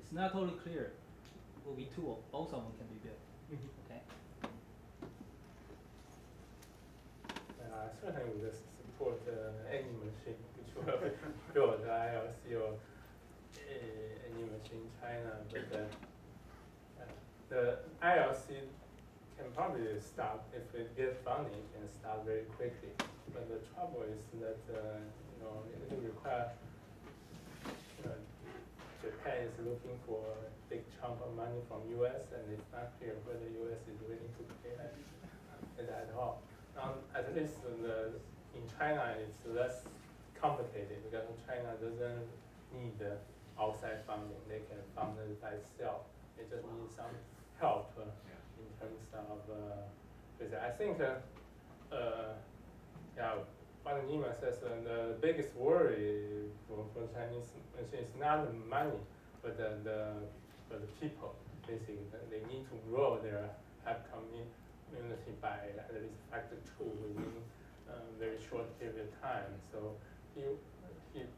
it's not totally clear. Will be two, both of them can be built. Okay. Certainly we just support any machine which will build ILC or any machine in China, but the ILC can probably start, if it gets funding, it can start very quickly. But the trouble is that it will require, Japan is looking for a big chunk of money from US, and it's not clear whether US is willing to pay it at all. At least in China, it's less complicated because China doesn't need outside funding. They can fund it by itself. They just need some help in terms of physics. I think, what Nima says, the biggest worry for Chinese machines is not the money, but the people. Basically, they need to grow their app community by at least factor 2 within a very short period of time. So he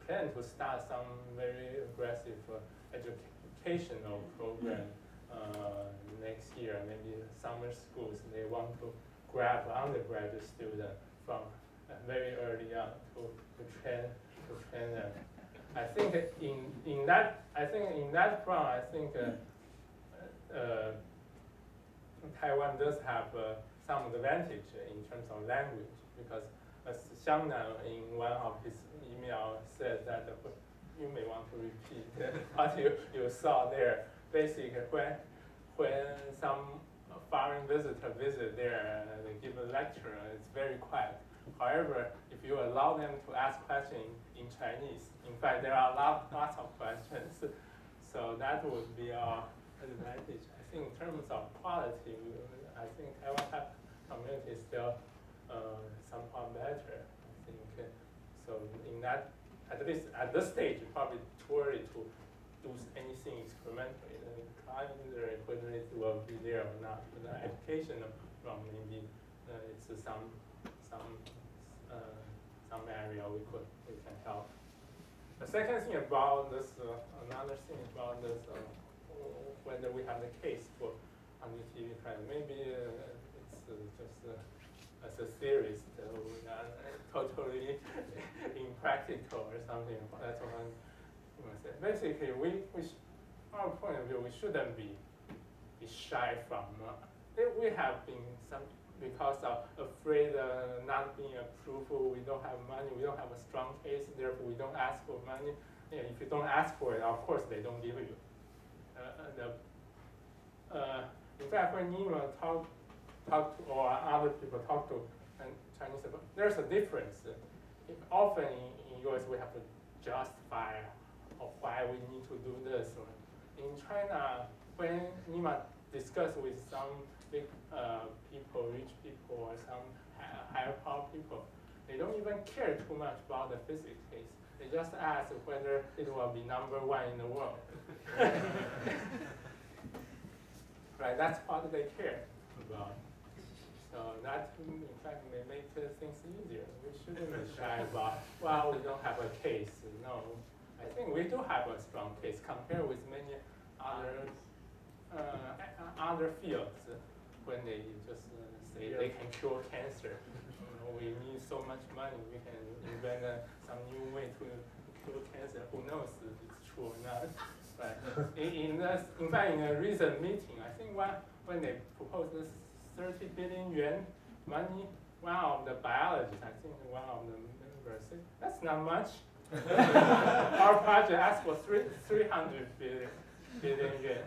planned to start some very aggressive educational program next year, maybe summer schools. They want to grab undergraduate students from very early on to train them. I think in that front, Taiwan does have some advantage in terms of language, because as Xiangnan in one of his emails said that you may want to repeat what you saw there. Basically, when some foreign visitor visit there, they give a lecture, it's very quiet. However, if you allow them to ask questions in Chinese, in fact, there are lots of questions. So that would be our advantage. I think in terms of quality, I think Taiwan community is still somewhat better. I think so. In that, at least at this stage, probably too early to do anything experimentally. Whether it will be there or not. But the education from maybe it's some area we can help. The second thing about this, another thing about this, whether we have the case for TeV trend, maybe it's just as a theorist, we are totally impractical or something. That's what I'm going to say. Basically, our point of view, we shouldn't be shy from. We have been because of afraid not being approved. We don't have money. We don't have a strong case. Therefore, we don't ask for money. If you don't ask for it, of course they don't give you. In fact, when Nima talk to, or other people talk to Chinese, there's a difference. Often in US, we have to justify why we need to do this. In China, when Nima discuss with some big people, rich people, or some higher power people, they don't even care too much about the physics case. They just ask whether it will be #1 in the world. Right, that's what they care about. So that, in fact, may make things easier. We shouldn't be shy about, well, we don't have a case. No, I think we do have a strong case compared with many other fields. When they just say they can cure cancer, we need so much money, we can invent some new way to cure cancer. Who knows if it's true or not? But in fact, in a recent meeting, I think when they proposed this 30 billion yuan money, one of the biologists, I think one of the members said, that's not much. Our project asked for 300 billion yuan.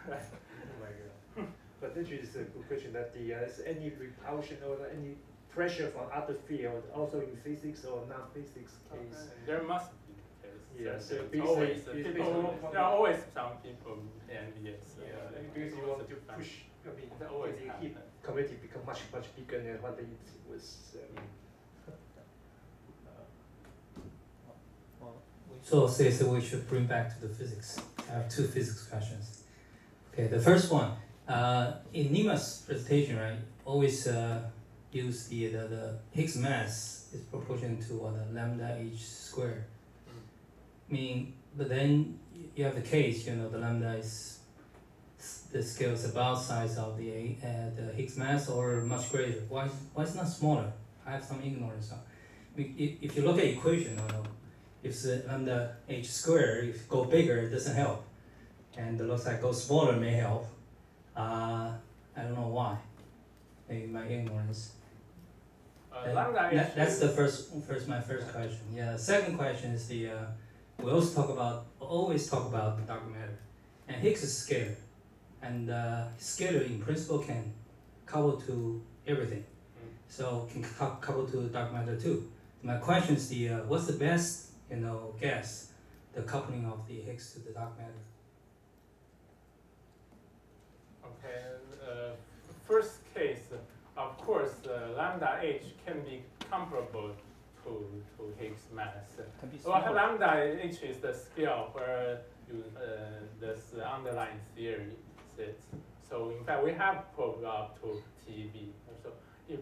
Right. Oh my God. But this is a good question, that is any repulsion or any pressure from other fields, also in physics or non-physics case? There must be case. Yeah, so there are always some people in NBS. Because you want to push, the community become much bigger than what it was. So we should bring back to the physics. I have two physics questions. Okay, the first one, in Nima's presentation, right, always use the Higgs mass is proportional to the lambda h squared. Meaning, but then you have the case, you know, the lambda is the scale is about size of the Higgs mass or much greater. Why is it not smaller? I have some ignorance on. If you look at equation, you know, if the lambda h squared, if go bigger, it doesn't help, and it looks like go smaller may help. I don't know why. Maybe my ignorance. Lambda h. That's the my first question. Yeah. Second question is the we always talk about the dark matter, and Higgs is scalar, and scalar in principle can couple to everything, so can couple to dark matter too. My question is the what's the best guess the coupling of the Higgs to the dark matter? Okay. First case, of course, lambda h can be comparable to Higgs mass. Well, lambda h is the scale where this underlying theory sits. So in fact, we have proved up to TeV. So if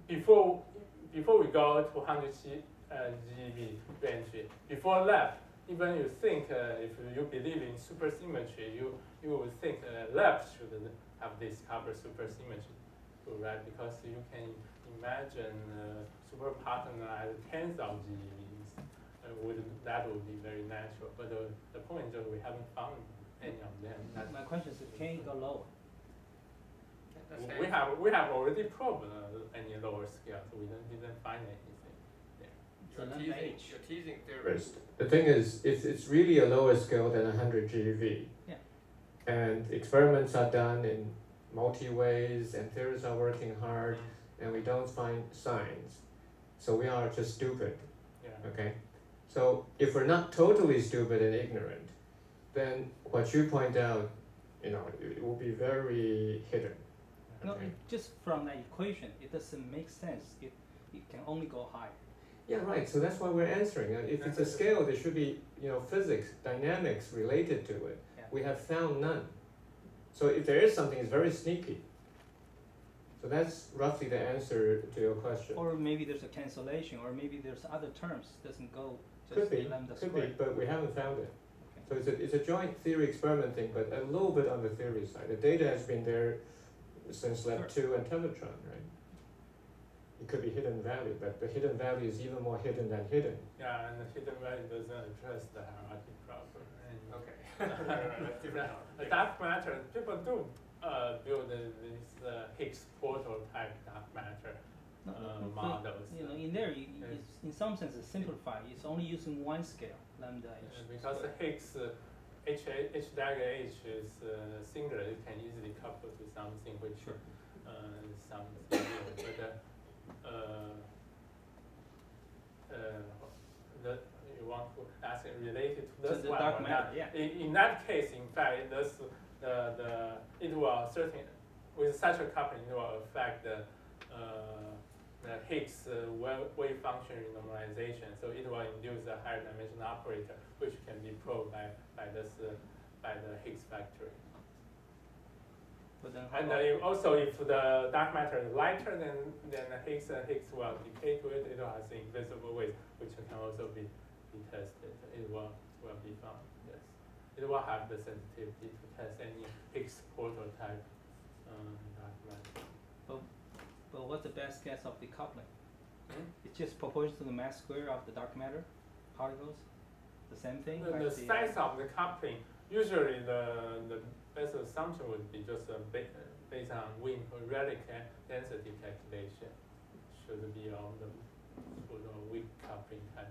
before we go to 100 GeV range, before that, even you think if you believe in supersymmetry, you would think left should have this cover supersymmetry too, right? Because you can imagine super pattern at tens of GeVs. That would be very natural. But the point is we haven't found any of them. My question is, can it go lower? We have already probed any lower scale, so we didn't find anything there. You're teasing theorists. The thing is, it's really a lower scale than 100 GeV. Yeah. And experiments are done in multi-ways, and theorists are working hard, and we don't find signs. So we are just stupid. Yeah. Okay? So if we're not totally stupid and ignorant, then what you point out, it will be very hidden. No, just from that equation, it doesn't make sense. It can only go higher. Yeah, right. So that's why we're answering. If it's a scale, there should be, physics, dynamics related to it. Yeah. We have found none. So if there is something, it's very sneaky. So that's roughly the answer to your question. Or maybe there's a cancellation, or maybe there's other terms doesn't go just Could be, lambda could squared. be, but we haven't found it. Okay. So it's a joint theory experiment thing, but a little bit on the theory side. The data has been there since Lab 2 and teletron, right? It could be hidden value, but the hidden value is even more hidden than hidden. Yeah, and the hidden value doesn't address the hierarchy problem. Okay. That's different. Dark matter, people do build these Higgs portal type dark matter models. In there, it's, in some sense, it's simplified. It's only using one scale, lambda h. Because the Higgs h dagger h is singular, it can easily couple to something which something new. But you want to ask it related to this the one. dark matter, yeah. In that case, in fact, it will certainly, with such a coupling, it will affect the Higgs wave function renormalization. So it will induce a higher dimensional operator, which can be probed by the Higgs factory. But then And also, if the dark matter is lighter than the Higgs, Higgs will decay to it. It has invisible waves, which can also be tested. It will be found. Yes, it will have the sensitivity to test any Higgs portal type dark matter. But what's the best guess of the coupling? It's just proportional to the mass square of the dark matter particles. The same thing. The size of the coupling. Usually, the best assumption would be just based on wind radical density calculation. Should be on the weak coupling type.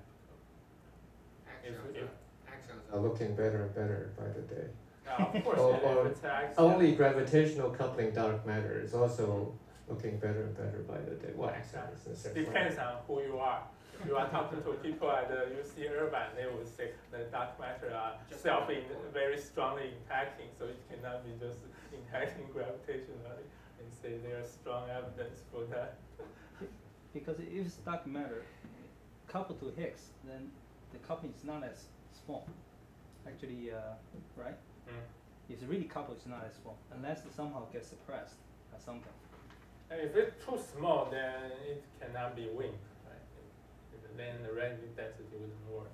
Axions are looking better and better by the day. Of course, or if it's only gravitational coupling dark matter is also looking better and better by the day. Well, axions depends on who you are. You are talking to people at UC Irvine, they would say the dark matter are very strongly impacting, so it cannot be just impacting gravitationally, and say there is strong evidence for that. Because if it's dark matter coupled to Higgs, then the coupling is not as small. Actually, right? If it's really coupled, it's not as small, unless it somehow gets suppressed by something. If it's too small, then it cannot be wind. Then the relative density wouldn't work.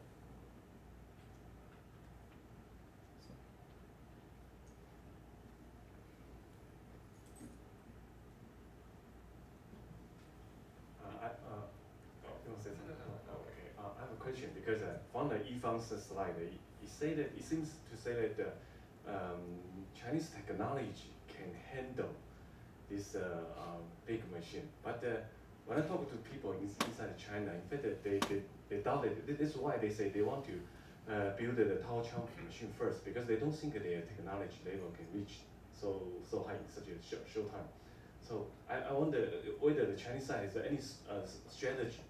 because from the Yifang's slide, it seems to say that Chinese technology can handle this big machine. But when I talk to people inside China, in fact, they doubt it. This is why they say they want to build the Taoqiao machine first, because they don't think their technology level can reach so high in such a short time. So I wonder whether the Chinese side has any strategy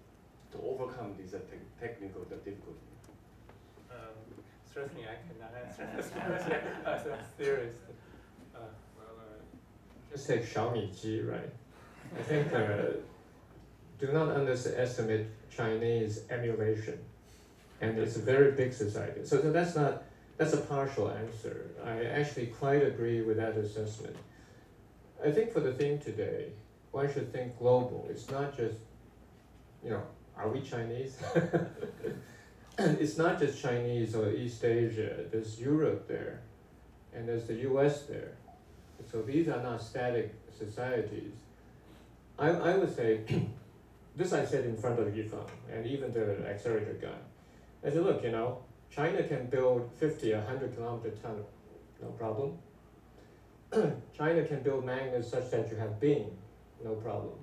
to overcome these technical difficulties. Certainly, I cannot answer this question as a theorist. Just take Xiaomi Ji, right? I think do not underestimate Chinese emulation, and it's a very big society. So that's a partial answer. I actually quite agree with that assessment. I think for the theme today, one should think global. It's not just, are we Chinese? It's not just Chinese or East Asia. There's Europe there, and there's the US there. So these are not static societies. I would say, this I said in front of Yifang, and even the accelerator guy. I said, look, China can build 50, 100-kilometer tunnel, no problem. China can build magnets such that you have beam, no problem.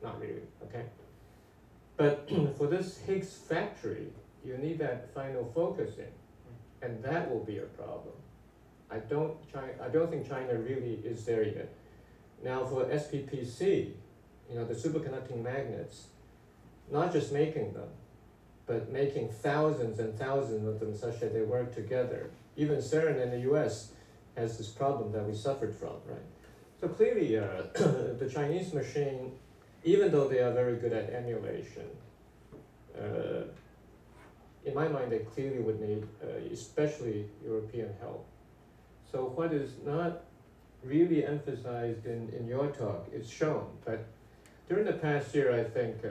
Not really, okay? But for this Higgs factory, you need that final focusing, and that will be a problem. I don't think China really is there yet. Now for SPPC, the superconducting magnets, not just making them, but making thousands and thousands of them such that they work together. Even CERN in the US has this problem that we suffered from, right? So clearly, the Chinese machine, even though they are very good at emulation, in my mind, they clearly would need, especially European help. So what is not really emphasized in your talk is shown, but during the past year, I think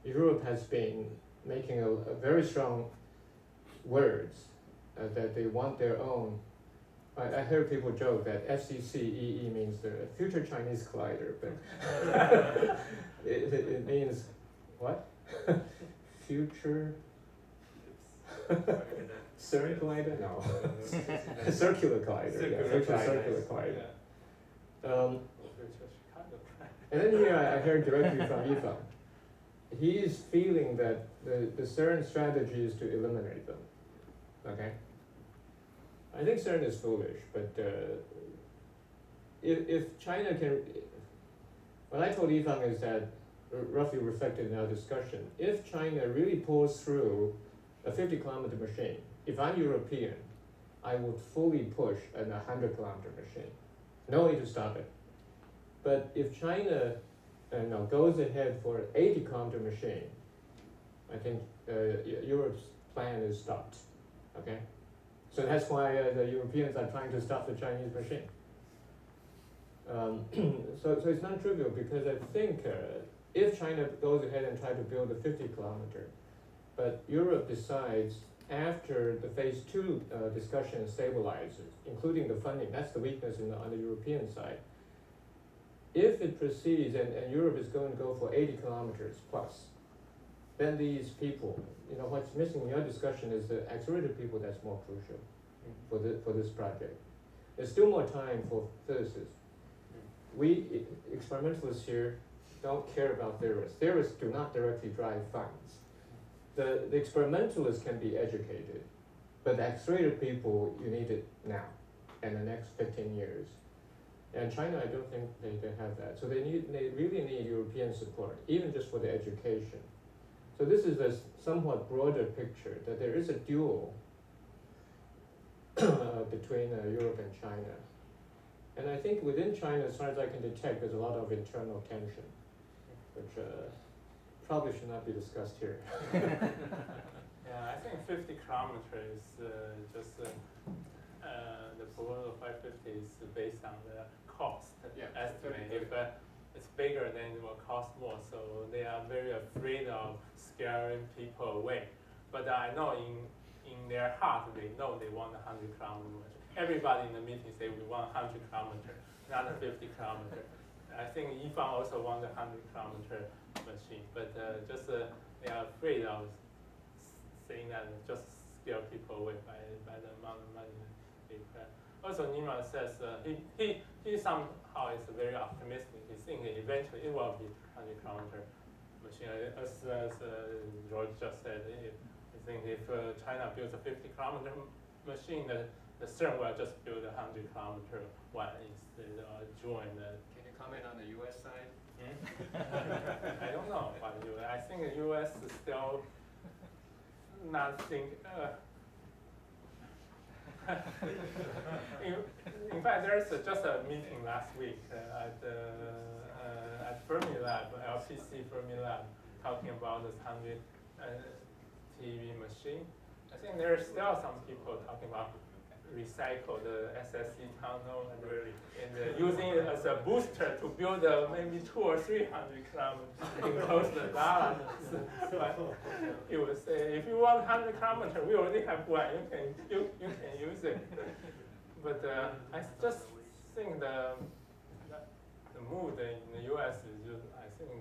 Europe has been making a very strong words that they want their own. I heard people joke that FCCEE means the Future Chinese Collider, but it means what? Future CERN collider? No. Circular collider. Circular collider. And then here I heard directly from Yifang. He is feeling that the CERN strategy is to eliminate them. Okay? I think CERN is foolish, but if China can, what I told Yifang is that, roughly reflected in our discussion, if China really pulls through a 50-kilometer machine, if I'm European, I would fully push an 100-kilometer machine. No way to stop it. But if China goes ahead for an 80-kilometer machine, I think Europe's plan is stopped. Okay? So that's why the Europeans are trying to stop the Chinese machine. So it's not trivial, because I think if China goes ahead and tries to build a 50-kilometer, but Europe decides after the phase 2 discussion stabilizes, including the funding, that's the weakness on the European side. If it proceeds and Europe is going to go for 80 kilometers plus, then these people, what's missing in your discussion is the accelerator people that's more crucial for this project. There's still more time for physicists. We experimentalists here don't care about theorists. Theorists do not directly drive funds. The experimentalists can be educated, but the accelerator people, you need it now, and the next 15 years. And China, I don't think they have that. So they really need European support, even just for the education. So this is a somewhat broader picture, that there is a duel between Europe and China. And I think within China, as far as I can detect, there's a lot of internal tension, which probably should not be discussed here. Yeah, I think 50 kilometers is just the proposal 550 is based on the cost estimate. If it's bigger, then it will cost more. So they are very afraid of scaring people away. But I know in their heart, they know they want 100 kilometers. Everybody in the meeting say we want 100 kilometers, not a 50 kilometers. I think Yifang also wants a 100 kilometer machine, but just they are afraid of saying that just scare people away by the amount of money they pay. Also, Nima says he somehow is very optimistic. He thinks eventually it will be 100-kilometer machine. As George just said, I think if China builds a 50-kilometer machine, the CERN will just build a 100-kilometer one instead of join the. Can you comment on the U.S. side? I don't know about the U.S. I think the U.S. is still not think. In fact, there's just a meeting last week at Fermi Lab, LPC Fermi Lab, talking about this 100 TeV machine. I think there are still some people talking about recycle the SSC tunnel and using it as a booster to build maybe 200 or 300 kilometers in close the Dallas. But he would say, if you want 100 kilometers, we already have one. You can use it. But I just think the mood in the U.S. is just, I think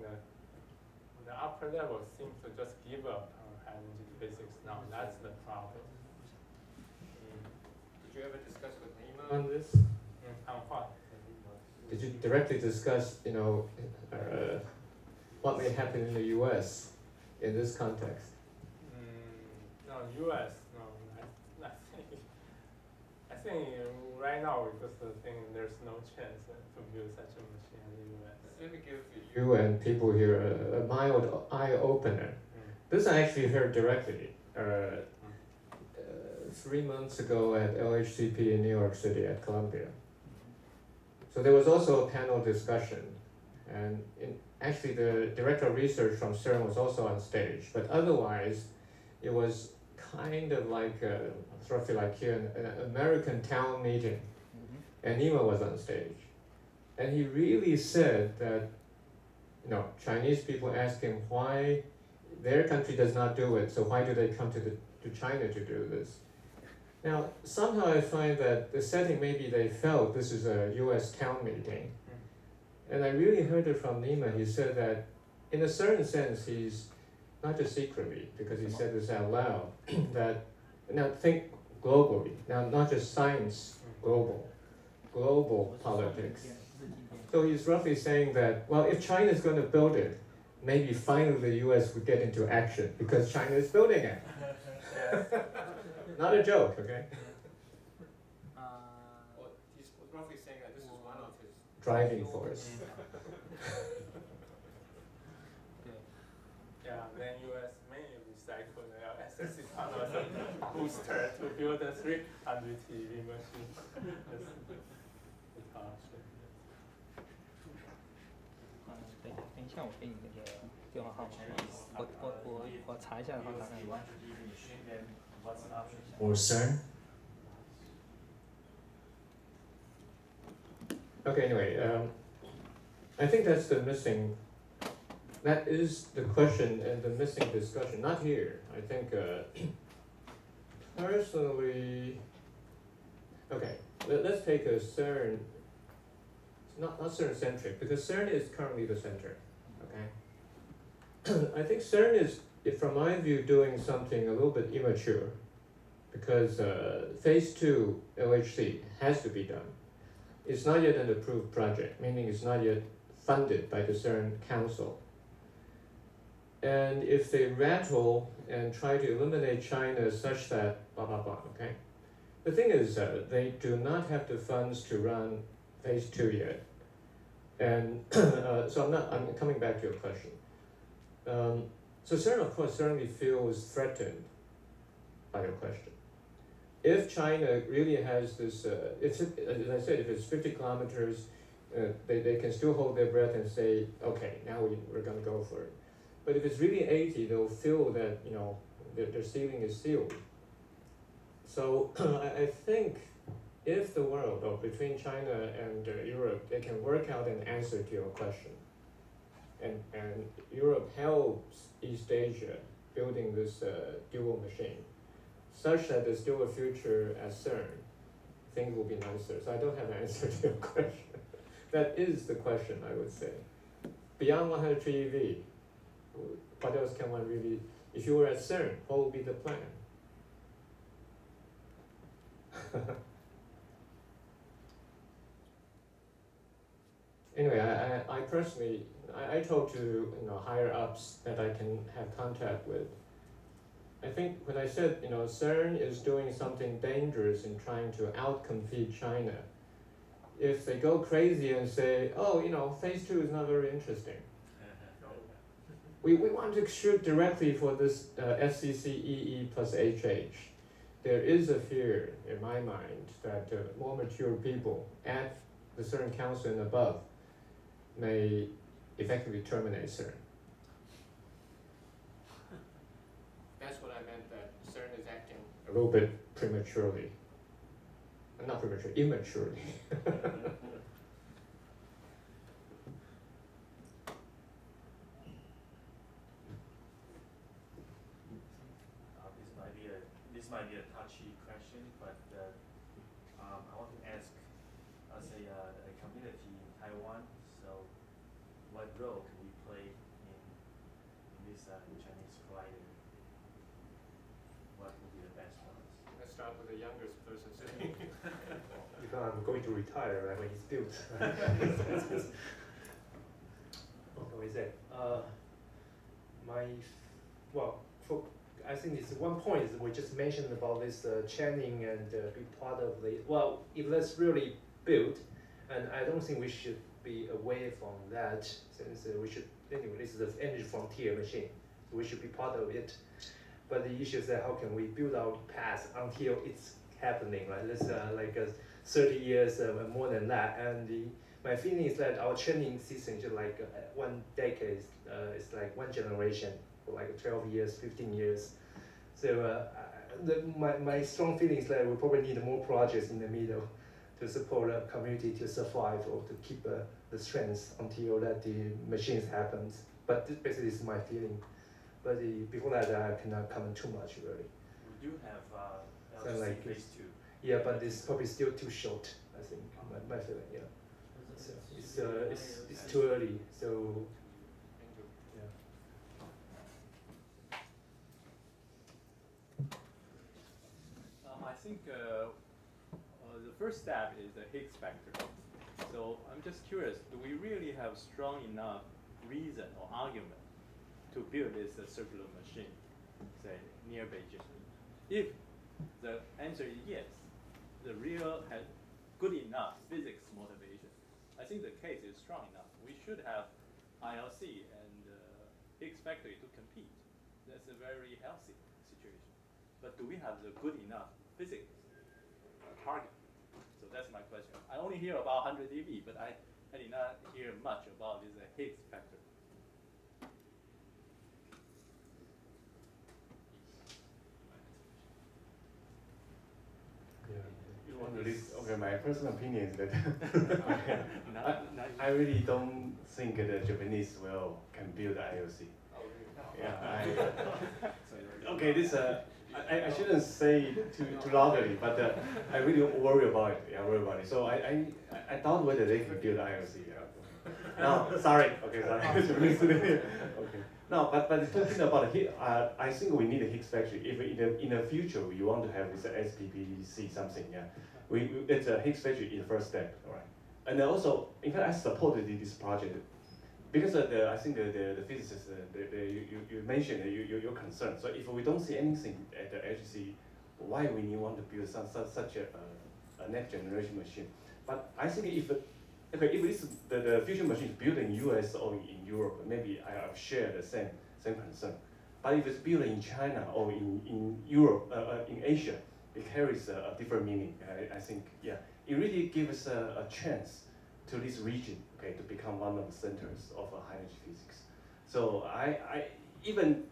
the upper level seems to just give up on high-energy physics now. That's the problem. Did you ever discuss with Nima on this? On what? Did you directly discuss, what may happen in the U.S. in this context? No, U.S. No, I think right now we just think there's no chance to build such a machine in the U.S. Let me give you and people here a mild eye opener. This I actually heard directly 3 months ago at LHCP in New York City at Columbia. So there was also a panel discussion, and actually the director of research from CERN was also on stage, but otherwise it was kind of like roughly like here an American town meeting, and Nima was on stage, and he really said that Chinese people ask him why their country does not do it, so why do they come to China to do this? Now, somehow I find that the setting, maybe they felt this is a U.S. town meeting. And I really heard it from Nima. He said that in a certain sense, he's, not just secretly, because he said this out loud, that, now think globally, now not just science, global politics. So he's roughly saying that, well, if China is going to build it, maybe finally the U.S. would get into action, because China is building it. Not a joke, okay? Well, he's roughly saying that this is one of his driving force. Yeah, then U.S. may recycle the SSC tunnel as a booster to build a 300 TeV machine. Or CERN? Okay, anyway, I think that is the question and the missing discussion, not here. I think, personally, okay, let's take a CERN, not CERN-centric, because CERN is currently the center, okay? I think CERN is, from my view, doing something a little bit immature, because phase 2 LHC has to be done. It's not yet an approved project, meaning it's not yet funded by the CERN Council. And if they rattle and try to eliminate China such that blah, blah, blah, okay? The thing is, they do not have the funds to run phase 2 yet. And so I'm coming back to your question. So CERN, of course, certainly feels threatened by your question. If China really has this, as I said, if it's 50 kilometers, they can still hold their breath and say, okay, now we're going to go for it. But if it's really 80, they'll feel that their ceiling is sealed. So I think if the world, or between China and Europe, they can work out an answer to your question, and Europe helps East Asia building this dual machine, such that there's still a future at CERN, things will be nicer. So I don't have an answer to your question. That is the question, I would say. Beyond 100 TeV, what else can one really If you were at CERN, what would be the plan? Anyway, I personally, I talk to higher ups that I can have contact with. I think when I said CERN is doing something dangerous in trying to outcompete China, if they go crazy and say, oh, phase 2 is not very interesting. We want to shoot directly for this SCCEE plus HH. There is a fear in my mind that more mature people at the CERN Council and above may effectively terminate CERN. That's what I meant, that CERN is acting a little bit prematurely. Not prematurely, immaturely. This might be a touchy question, but I want to ask, as a community in Taiwan, so what role can we play in this Chinese collider? What would be the best for us? Let's start with the youngest person sitting. If I'm going to retire, right, when it's built. What is that? I think it's one point is we just mentioned about this chaining and be part of the, well, if that's really built, and I don't think we should be away from that, since we should, anyway, this is the energy frontier machine, so we should be part of it. But the issue is that how can we build our path until it's happening, right? That's 30 years and more than that. And my feeling is that our training system is like 1 decade, it's like 1 generation, for like 12 years, 15 years. So my strong feeling is that we probably need more projects in the middle to support the community to survive or to keep the strength until that the machines happens. But this basically is my feeling. But before that, I cannot comment too much really. We do have So LTC phase 2. Yeah, but it's probably still too short, I think, my feeling, yeah. So it's too early, so yeah. I think the first step is the Higgs factor. So I'm just curious, do we really have strong enough reason or argument to build this circular machine, say, near Beijing? If the answer is yes, the real has good enough physics motivation, I think the case is strong enough. We should have ILC and Higgs factory to compete. That's a very healthy situation. But do we have the good enough physics target? So that's my question. I only hear about 100 TeV, but I did not hear much about this Higgs factor. You want to list? Okay, my personal opinion is that I really don't think the Japanese can build IOC. Yeah, okay, this I shouldn't say too loudly, but I really worry about it. Yeah, worry about it. So I doubt whether they can build IOC. No, sorry. Okay, sorry. Okay. No, but talking about I think we need a Higgs factory. If in the future we want to have this SPPC something, yeah, it's a Higgs factory in the first step, all right. And also, in fact, I supported this project because I think the physicists you mentioned your concern. So if we don't see anything at the HC, why we want to build such a next generation machine? But I think if the fusion machine is built in US or in Europe, maybe I share the same concern. But if it's built in China or in Europe, in Asia, it carries a different meaning. I think, yeah, it really gives a chance to this region, okay, to become one of the centers of high energy physics. So I even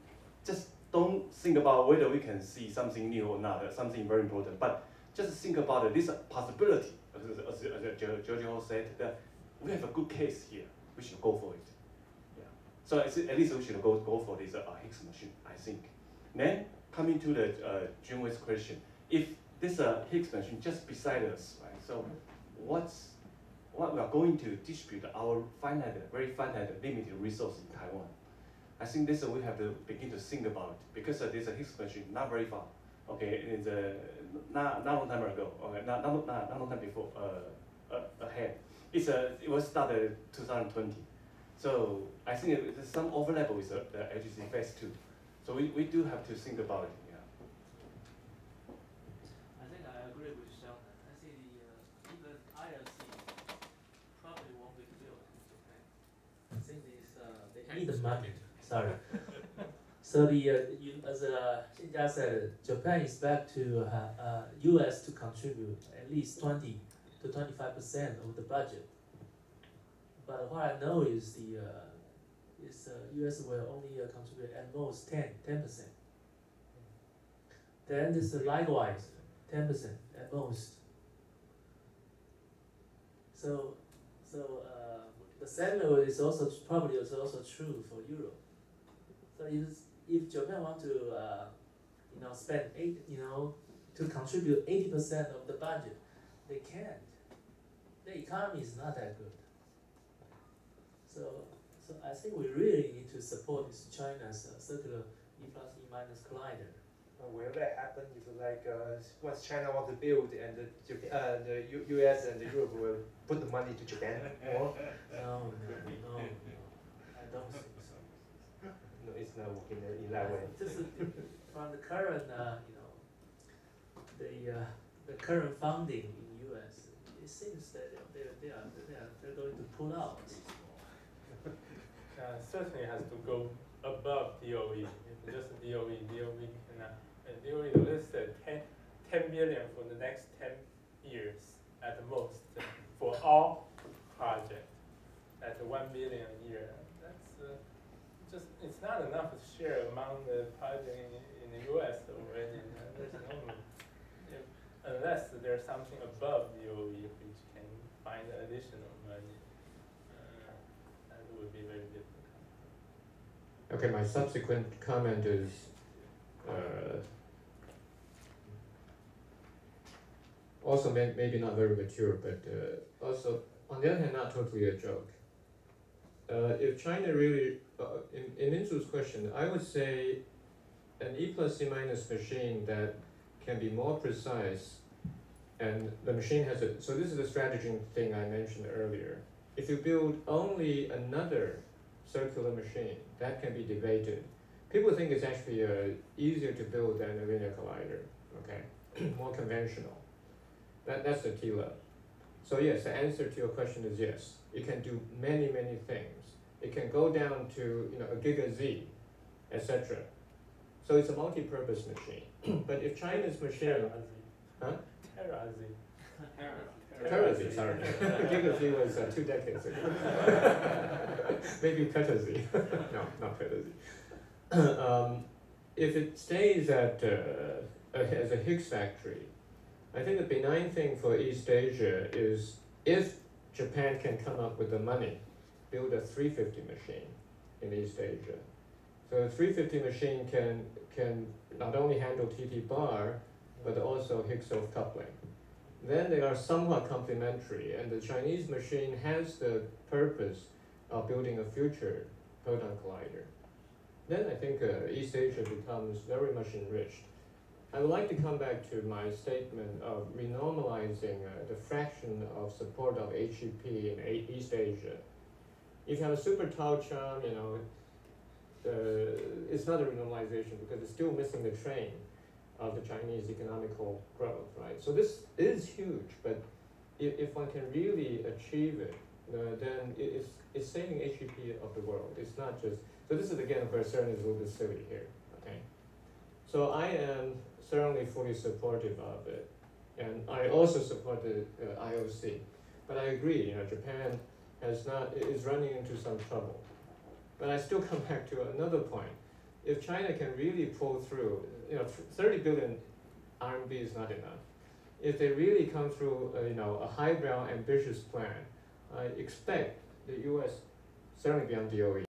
just don't think about whether we can see something new or not, something very important, but just think about this possibility. As Giorgio said, that we have a good case here. We should go for it. Yeah. So at least we should go for this Higgs machine, I think. Then coming to the Junwei's question, if this Higgs machine just beside us, right? So what we are going to distribute our very finite, limited resource in Taiwan? I think this we have to begin to think about it, because there's a Higgs machine not very far. Okay, it's not long time ago. Okay, not long time before. Ahead. It was started 2020. So I think there's some overlap with the HGC phase 2. So we do have to think about it. Yeah. I think I agree with Sheldon. I think even ILC probably won't be built in Japan. I think they need the money. Sorry. So as Hsin-Chia said, Japan expect to U.S. to contribute at least 20 to 25% of the budget. But what I know is U.S. will only contribute at most 10%. Then this likewise 10% at most. So the scenario is also probably also true for Europe. So if Japan want to spend to contribute 80% of the budget, they can't. The economy is not that good. So I think we really need to support this China's circular E plus E minus collider. Will that happen if once China want to build and the US and Europe will put the money to Japan more? No, I don't think so. No, it's not working in that way. This is from the current, the current funding in U.S. It seems that they're going to pull out. Certainly has to go above DOE. If just DOE cannot. DOE listed 10 billion for the next 10 years at most for all projects. At 1 billion a year. That's it's not enough to share among the projects in the U.S. already. There's no, unless there's something above DOE which can find additional money, that would be very difficult. Okay, my subsequent comment is also maybe not very mature, but also on the other hand not totally a joke. If China really, in Insu's question, I would say an E plus E minus machine that can be more precise, and the machine has a, so this is the strategy thing I mentioned earlier. If you build only another circular machine, that can be debated. People think it's actually easier to build than a linear collider, okay, more conventional. That's the TeV. So yes, the answer to your question is yes. It can do many, many things. It can go down to a giga-Z, etc. So it's a multi-purpose machine. But if China's machine, Tera-Z, sorry. Giga-Z was 2 decades ago. Maybe Peta-Z. No, not Peta-Z. If it stays as a Higgs factory, I think the benign thing for East Asia is if Japan can come up with the money, build a 350 machine in East Asia. So a 350 machine can not only handle TT bar, but also Higgs self-coupling. Then they are somewhat complementary, and the Chinese machine has the purpose of building a future proton collider. Then I think East Asia becomes very much enriched. I would like to come back to my statement of renormalizing the fraction of support of HEP in East Asia. If you have a super tall charm, it's not a renormalization because it's still missing the train of the Chinese economical growth, right? So this is huge, but if one can really achieve it, then it's saving HEP of the world. It's not just, so this is again where CERN is a little bit silly here, okay? So I am certainly fully supportive of it, and I also support the IOC. But I agree, Japan is running into some trouble. But I still come back to another point. If China can really pull through, 30 billion RMB is not enough. If they really come through, a highbrow, ambitious plan, I expect the U.S. certainly beyond DOE